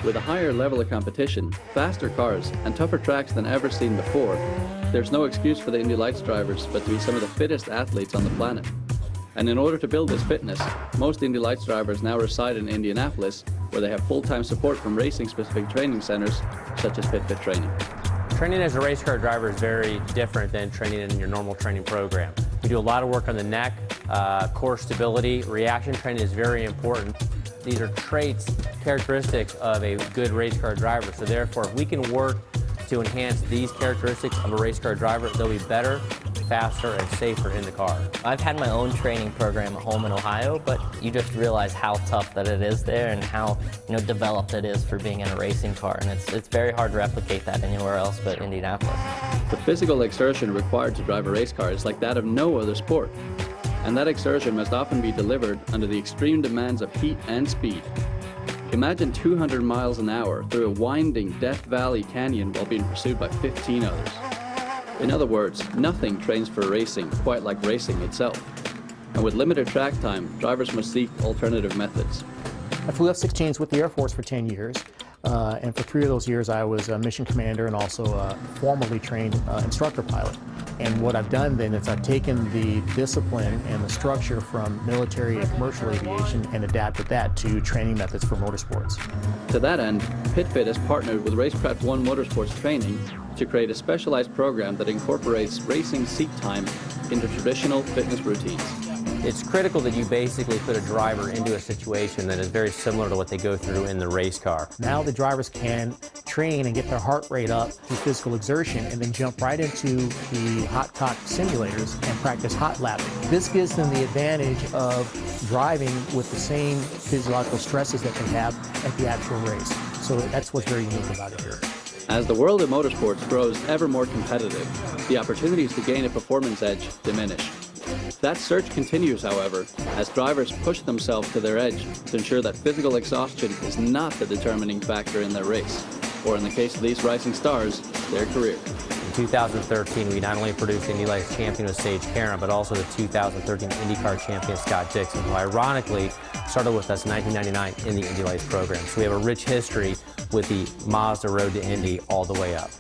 With a higher level of competition, faster cars, and tougher tracks than ever seen before, there's no excuse for the Indy Lights drivers but to be some of the fittest athletes on the planet. And in order to build this fitness, most Indy Lights drivers now reside in Indianapolis, where they have full-time support from racing-specific training centers, such as PitFit training. Training as a race car driver is very different than training in your normal training program. We do a lot of work on the neck, core stability. Reaction training is very important. These are traits, characteristics of a good race car driver. So therefore, if we can work to enhance these characteristics of a race car driver, they'll be better, faster, and safer in the car. I've had my own training program at home in Ohio, but you just realize how tough that it is there and how developed it is for being in a racing car. And it's very hard to replicate that anywhere else but Indianapolis. The physical exertion required to drive a race car is like that of no other sport. And that exertion must often be delivered under the extreme demands of heat and speed. Imagine 200 miles an hour through a winding Death Valley canyon while being pursued by 15 others. In other words, nothing trains for racing quite like racing itself. And with limited track time, drivers must seek alternative methods. I flew F-16s with the Air Force for 10 years. And for 3 of those years, I was a mission commander and also a formally trained instructor pilot. And what I've done then is I've taken the discipline and the structure from military and commercial aviation and adapted that to training methods for motorsports. To that end, PitFit has partnered with RaceCraft1 Motorsports Training to create a specialized program that incorporates racing seat time into traditional fitness routines. It's critical that you basically put a driver into a situation that is very similar to what they go through in the race car. Now the drivers can train and get their heart rate up through physical exertion and then jump right into the hot cock simulators and practice hot lapping. This gives them the advantage of driving with the same physiological stresses that they have at the actual race. So that's what's very unique about it here. As the world of motorsports grows ever more competitive, the opportunities to gain a performance edge diminish. That search continues, however, as drivers push themselves to their edge to ensure that physical exhaustion is not the determining factor in their race, or in the case of these rising stars, their career. In 2013, we not only produced Indy Lights champion with Sage Karam, but also the 2013 IndyCar champion Scott Dixon, who ironically started with us in 1999 in the Indy Lights program. So we have a rich history with the Mazda road to Indy all the way up.